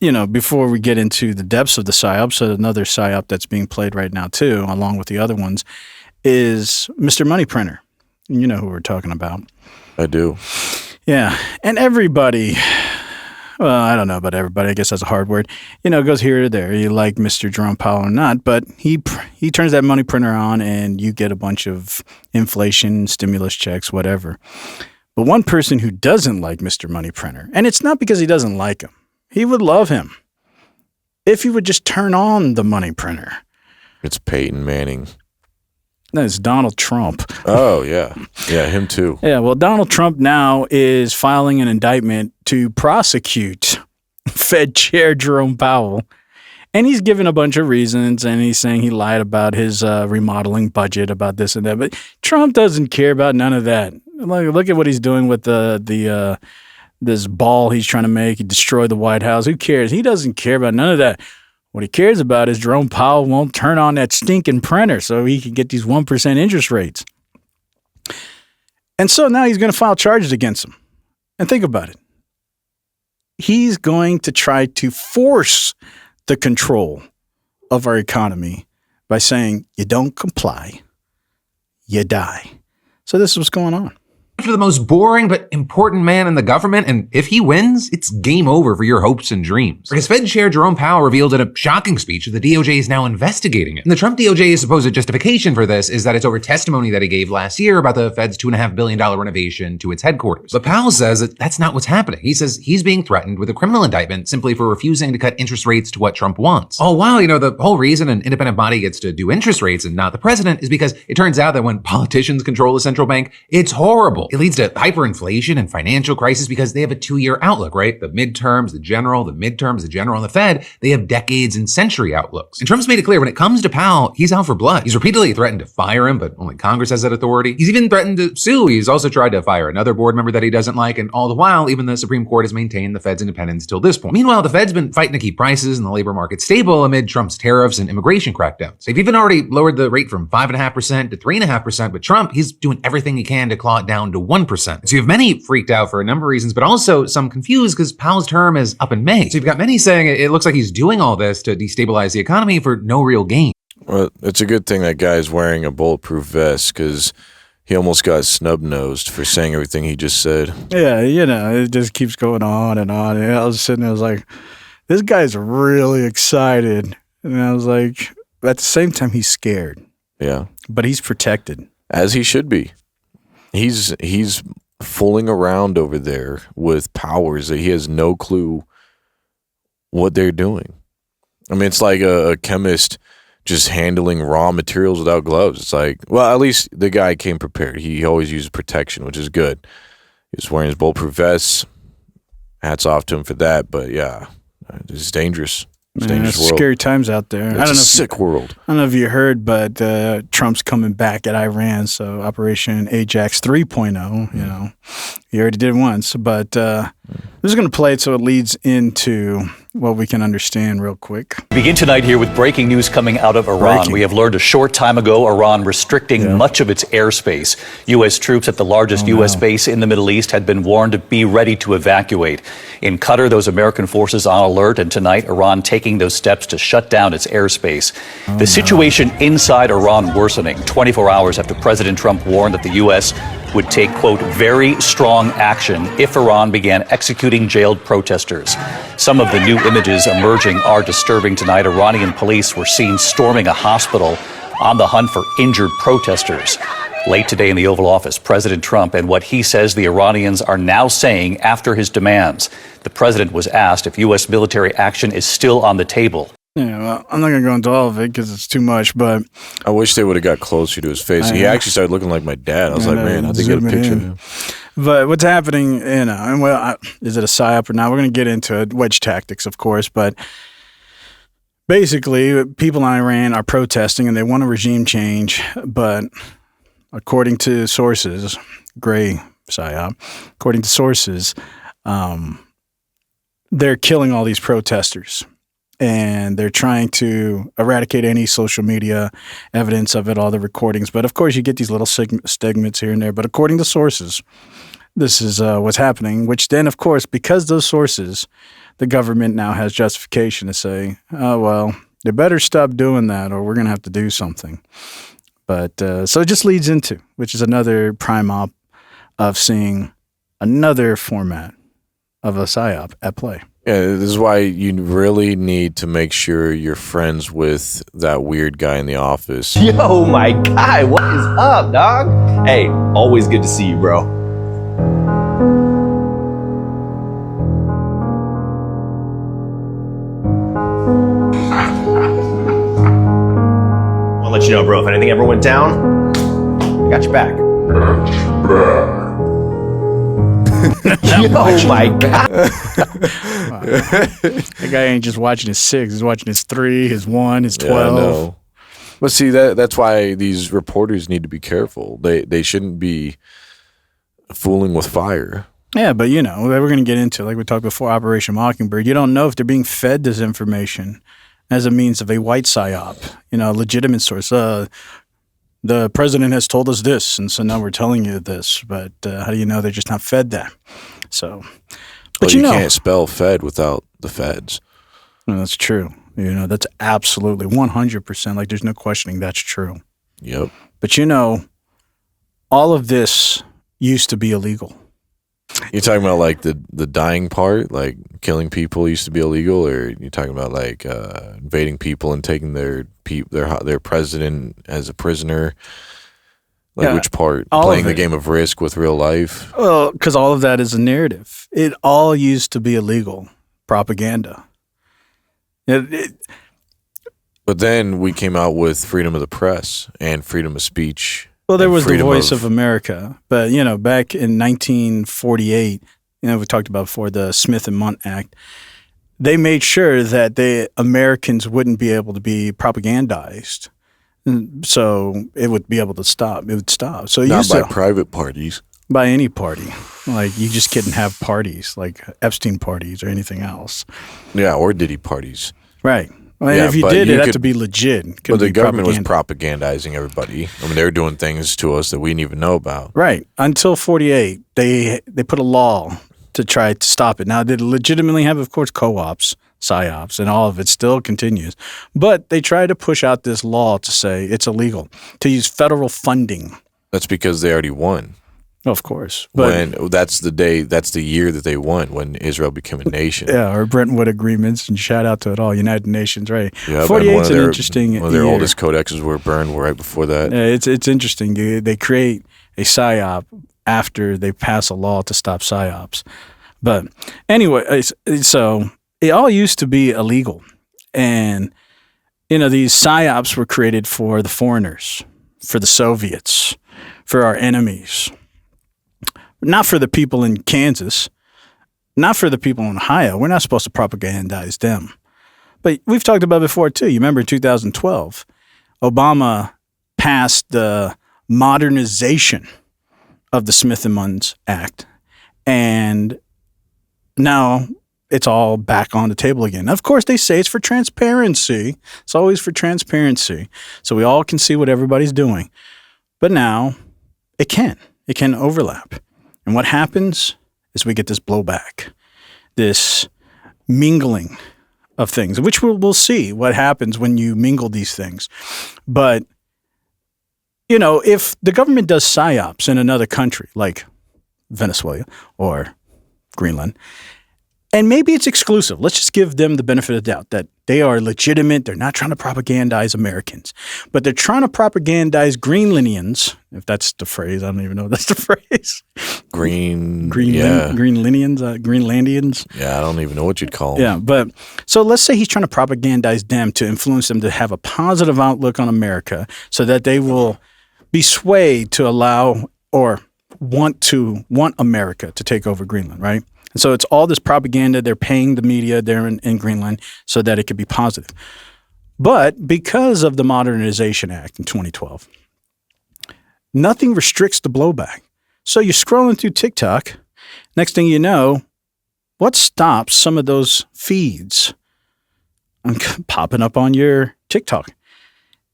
before we get into the depths of the psyop, so another psyop that's being played right now too, along with the other ones, is Mr. Money Printer. You know who we're talking about. I do. Yeah. And everybody, well, I don't know about everybody. I guess that's a hard word. Goes here or there. You like Mr. Jerome Powell or not, but he turns that money printer on and you get a bunch of inflation, stimulus checks, whatever. But one person who doesn't like Mr. Money Printer, and it's not because he doesn't like him. He would love him if he would just turn on the money printer. It's Peyton Manning. No, it's Donald Trump. Oh, yeah. Yeah, him too. Yeah, well, Donald Trump now is filing an indictment to prosecute Fed Chair Jerome Powell. And he's given a bunch of reasons, and he's saying he lied about his remodeling budget, about this and that. But Trump doesn't care about none of that. Look at what he's doing with this ball he's trying to make. He destroyed the White House. Who cares? He doesn't care about none of that. What he cares about is Jerome Powell won't turn on that stinking printer so he can get these 1% interest rates. And so now he's going to file charges against him. And think about it. He's going to try to force the control of our economy by saying, you don't comply, you die. So this is what's going on. For the most boring but important man in the government, and if he wins, it's game over for your hopes and dreams. Because Fed Chair Jerome Powell revealed in a shocking speech that the DOJ is now investigating it. And the Trump DOJ's supposed justification for this is that it's over testimony that he gave last year about the Fed's $2.5 billion renovation to its headquarters. But Powell says that that's not what's happening. He says he's being threatened with a criminal indictment simply for refusing to cut interest rates to what Trump wants. Oh, wow, the whole reason an independent body gets to do interest rates and not the president is because it turns out that when politicians control the central bank, it's horrible. It leads to hyperinflation and financial crisis because they have a 2-year outlook, right? The midterms, the general, and the Fed, they have decades and century outlooks. And Trump's made it clear when it comes to Powell, he's out for blood. He's repeatedly threatened to fire him, but only Congress has that authority. He's even threatened to sue. He's also tried to fire another board member that he doesn't like, and all the while, even the Supreme Court has maintained the Fed's independence till this point. Meanwhile, the Fed's been fighting to keep prices and the labor market stable amid Trump's tariffs and immigration crackdowns. They've even already lowered the rate from 5.5% to 3.5%, but Trump, he's doing everything he can to claw it down to 1%. So you have many freaked out for a number of reasons, but also some confused because Powell's term is up in May. So you've got many saying it looks like he's doing all this to destabilize the economy for no real gain. Well, it's a good thing that guy's wearing a bulletproof vest because he almost got snub-nosed for saying everything he just said. Yeah, it just keeps going on and on. And I was sitting there, I was like, this guy's really excited. And I was like, at the same time, he's scared. Yeah. But he's protected. As he should be. He's fooling around over there with powers that he has no clue what they're doing. I mean, it's like a chemist just handling raw materials without gloves. It's like, well, at least the guy came prepared. He always uses protection, which is good. He was wearing his bulletproof vests. Hats off to him for that. But yeah, it's dangerous. It's a dangerous world. Scary times out there. It's a sick world. I don't know if you heard, but Trump's coming back at Iran, so Operation Ajax 3.0, he already did once. But I'm just going to play it so it leads into what we can understand real quick. Begin tonight here with breaking news coming out of Iran. We have learned a short time ago Iran restricting much of its airspace. U.S. troops at the largest U.S. base in the Middle East had been warned to be ready to evacuate. In Qatar, those American forces on alert, and tonight Iran taking those steps to shut down its airspace. The situation inside Iran worsening 24 hours after President Trump warned that the U.S. would take, quote, very strong action if Iran began executing jailed protesters. Some of the new images emerging are disturbing tonight. Iranian police were seen storming a hospital on the hunt for injured protesters. Late today in the Oval Office, President Trump and what he says the Iranians are now saying after his demands. The president was asked if U.S. military action is still on the table. Yeah, well, I'm not going to go into all of it because it's too much, but I wish they would have got closer to his face. He actually started looking like my dad. I was like, man, I think I get a picture of him. But what's happening, and is it a psyop or not? We're going to get into it. Wedge tactics, of course, but basically, people in Iran are protesting and they want a regime change, but according to sources, gray psyop, according to sources, they're killing all these protesters. And they're trying to eradicate any social media evidence of it, all the recordings. But, of course, you get these little segments here and there. But according to sources, this is what's happening, which then, of course, because those sources, the government now has justification to say, oh, well, they better stop doing that or we're going to have to do something. But so it just leads into, which is another prime op of seeing another format of a PSYOP at play. Yeah, this is why you really need to make sure you're friends with that weird guy in the office. Yo, my guy, what is up, dog? Hey, always good to see you, bro. I'll let you know, bro, if anything ever went down, I got your back. Yo, my God. That guy ain't just watching his 6, he's watching his 3, his 1, his 12. Yeah, I know. But see, that's why these reporters need to be careful. They shouldn't be fooling with fire. Yeah, but we're going to get into, like we talked before, Operation Mockingbird. You don't know if they're being fed this information as a means of a white PSYOP, a legitimate source. The president has told us this, and so now we're telling you this. But how do you know they're just not fed that? So, but you can't spell fed without the feds. No, that's true. That's absolutely 100%. Like, there's no questioning that's true. Yep. But all of this used to be illegal. You're talking about like the dying part, like killing people used to be illegal, or you're talking about like invading people and taking their president as a prisoner? Like, yeah, which part? Playing the game of Risk with real life? Well, because all of that is a narrative. It all used to be illegal propaganda. But then we came out with freedom of the press and freedom of speech. Well, there was the Voice of America, but back in 1948, we talked about before the Smith and Mundt Act. They made sure that the Americans wouldn't be able to be propagandized, so it would be able to stop. It would stop. So not by private parties, by any party. Like, you just couldn't have parties like Epstein parties or anything else. Yeah, or Diddy parties. Right. Well, yeah, if you did, it had to be legit. But the government was propagandizing everybody. I mean, they were doing things to us that we didn't even know about. Right. Until 48, they put a law to try to stop it. Now, they legitimately have, of course, co-ops, PSYOPs, and all of it still continues. But they try to push out this law to say it's illegal to use federal funding. That's because they already won. Of course. But that's the year that they won, when Israel became a nation. Yeah, or Brentwood agreements, and shout out to it all, United Nations, right? Yeah, 48 is an interesting one of their oldest codexes were burned right before that. Yeah, it's interesting. They create a PSYOP after they pass a law to stop PSYOPs. But anyway, so it all used to be illegal. And, these PSYOPs were created for the foreigners, for the Soviets, for our enemies. Not for the people in Kansas, not for the people in Ohio. We're not supposed to propagandize them. But we've talked about it before, too. You remember in 2012, Obama passed the modernization of the Smith and Mundt Act. And now it's all back on the table again. Of course, they say it's for transparency. It's always for transparency. So we all can see what everybody's doing. But now it can overlap. And what happens is we get this blowback, this mingling of things, which we'll see what happens when you mingle these things. But, if the government does PSYOPs in another country, like Venezuela or Greenland, and maybe it's exclusive. Let's just give them the benefit of the doubt that they are legitimate. They're not trying to propagandize Americans, but they're trying to propagandize Greenlandians, if that's the phrase. I don't even know if that's the phrase. Greenlandians. Yeah, I don't even know what you'd call them. Yeah, but so let's say he's trying to propagandize them to influence them to have a positive outlook on America so that they will be swayed to allow or want America to take over Greenland, right? And so it's all this propaganda. They're paying the media there in Greenland so that it could be positive. But because of the Modernization Act in 2012, nothing restricts the blowback. So you're scrolling through TikTok. Next thing you know, what stops some of those feeds popping up on your TikTok?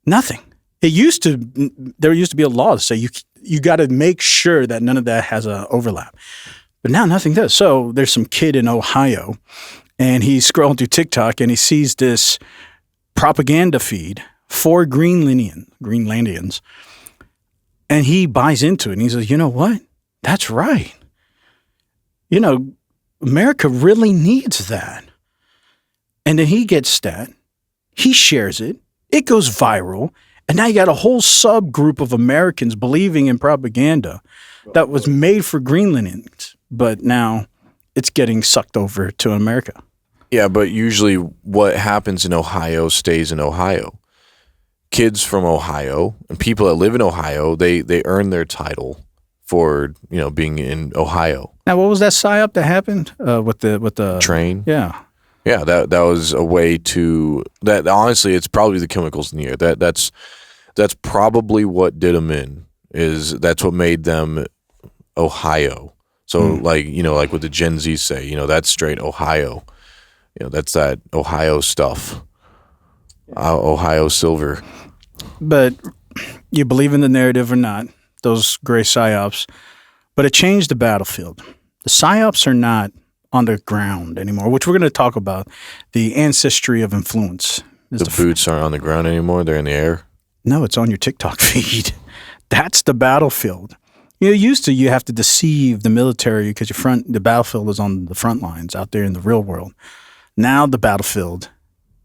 Nothing. There used to be a law to say you got to make sure that none of that has an overlap. But now nothing does. So there's some kid in Ohio, and he's scrolling through TikTok and he sees this propaganda feed for Greenlandians, and he buys into it. And he says, you know what? That's right. You know, America really needs that. And then he gets that. He shares it. It goes viral. And now you got a whole subgroup of Americans believing in propaganda that was made for Greenlandians. But now it's getting sucked over to America. Yeah, but usually what happens in Ohio stays in Ohio. Kids from Ohio and people that live in Ohio, they earn their title for, you know, being in Ohio. Now, what was that psyop that happened with the train? Yeah. Yeah, that was a way to that. Honestly, it's probably the chemicals in the air. That's probably what did them in. That's what made them Ohio. So like, you know, like what the Gen Z say, you know, that's straight Ohio. You know, that's that Ohio stuff. Ohio silver. But you believe in the narrative or not, those gray psyops, but it changed the battlefield. The psyops are not on the ground anymore, which we're going to talk about. The ancestry of influence. The boots aren't on the ground anymore. They're in the air. No, it's on your TikTok feed. That's the battlefield. You know, used to you have to deceive the military because the battlefield is on the front lines out there in the real world. Now the battlefield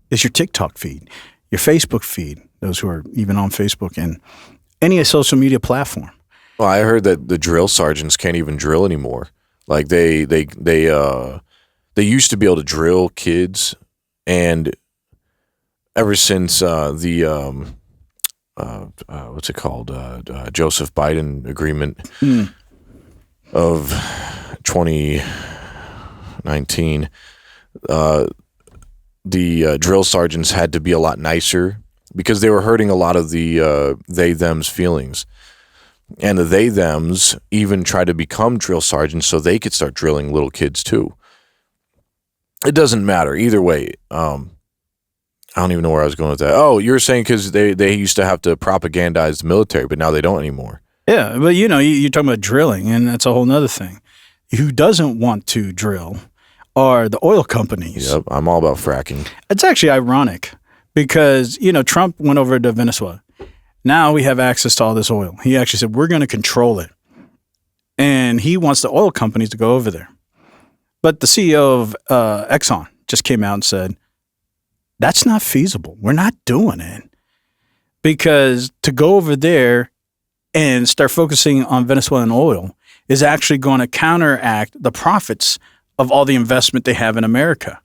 is your TikTok feed, your Facebook feed, those who are even on Facebook and any social media platform. Well, I heard that the drill sergeants can't even drill anymore. Like they used to be able to drill kids, and ever since the what's it called, Joseph Biden agreement of 2019, the drill sergeants had to be a lot nicer because they were hurting a lot of the they-thems feelings. And the they-thems even tried to become drill sergeants so they could start drilling little kids too. It doesn't matter. Either way, I don't even know where I was going with that. Oh, you're saying because they used to have to propagandize the military, but now they don't anymore. Yeah, but you know, you're talking about drilling, and that's a whole nother thing. Who doesn't want to drill are the oil companies. Yep, I'm all about fracking. It's actually ironic because, you know, Trump went over to Venezuela. Now we have access to all this oil. He actually said, we're going to control it. And he wants the oil companies to go over there. But the CEO of Exxon just came out and said, that's not feasible. We're not doing it. Because to go over there and start focusing on Venezuelan oil is actually going to counteract the profits of all the investment they have in America.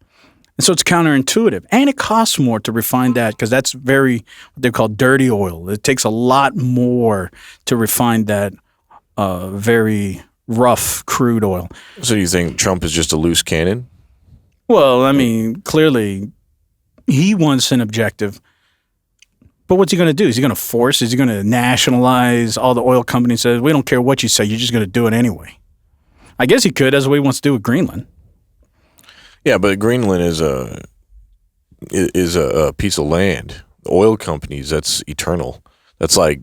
And so it's counterintuitive. And it costs more to refine that because that's what they call dirty oil. It takes a lot more to refine that very rough crude oil. So you think Trump is just a loose cannon? Well, I mean, clearly he wants an objective. But what's he going to do? Is he going to force? Is he going to nationalize all the oil companies? Says, we don't care what you say. You're just going to do it anyway. I guess he could. That's what he wants to do with Greenland. Yeah, but Greenland is a piece of land. The oil companies, that's eternal. That's like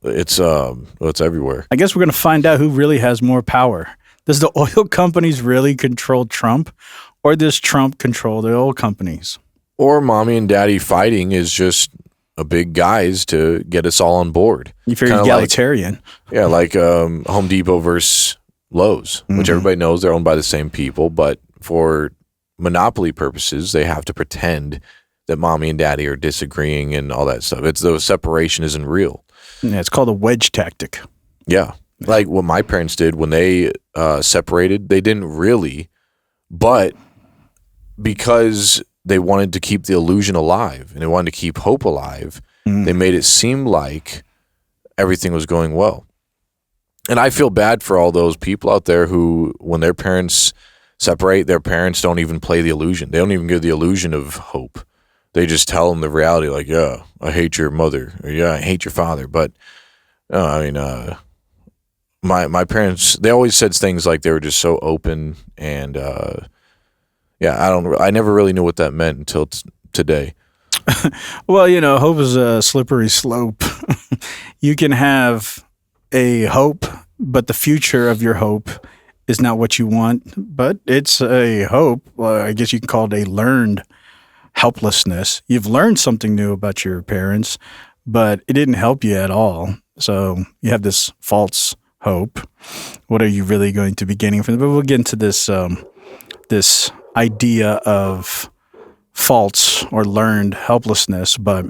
it's everywhere. I guess we're going to find out who really has more power. Does the oil companies really control Trump, or does Trump control the oil companies? Or mommy and daddy fighting is just a big guys to get us all on board. You figure egalitarian. Like Home Depot versus Lowe's, which everybody knows they're owned by the same people, but for monopoly purposes, they have to pretend that mommy and daddy are disagreeing and all that stuff. The separation isn't real. Yeah, it's called a wedge tactic. Yeah. Like what my parents did when they separated, they didn't really, but because they wanted to keep the illusion alive and they wanted to keep hope alive, they made it seem like everything was going well. And I feel bad for all those people out there who, when their parents separate, their parents don't even play the illusion. They don't even give the illusion of hope. They just tell them the reality, like, yeah, I hate your mother, or yeah, I hate your father. But my parents, they always said things like they were just so open, and I never really knew what that meant until today. Well, you know, hope is a slippery slope. You can have a hope, but the future of your hope is not what you want, but it's a hope. I guess you can call it a learned helplessness. You've learned something new about your parents, but it didn't help you at all. So you have this false hope. What are you really going to be gaining from it? But we'll get into this this idea of false or learned helplessness. But,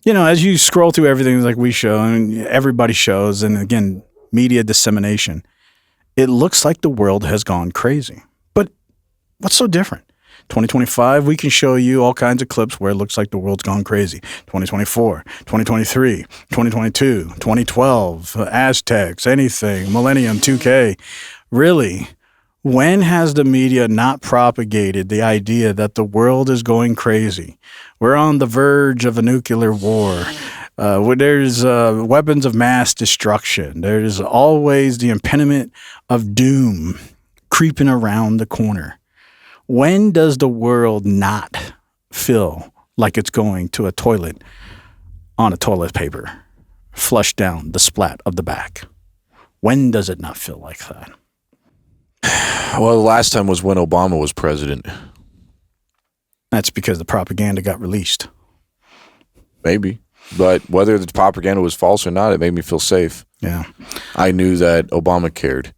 as you scroll through everything like we show and everybody shows, and again, media dissemination, it looks like the world has gone crazy. But what's so different? 2025, we can show you all kinds of clips where it looks like the world's gone crazy. 2024, 2023, 2022, 2012, Aztecs, anything, Millennium, 2K. Really, when has the media not propagated the idea that the world is going crazy? We're on the verge of a nuclear war. Where there's weapons of mass destruction. There's always the impediment of doom creeping around the corner. When does the world not feel like it's going to a toilet on a toilet paper, flush down the splat of the back? When does it not feel like that? Well, the last time was when Obama was president. That's because the propaganda got released. Maybe. But whether the propaganda was false or not, it made me feel safe. Yeah. I knew that Obama cared.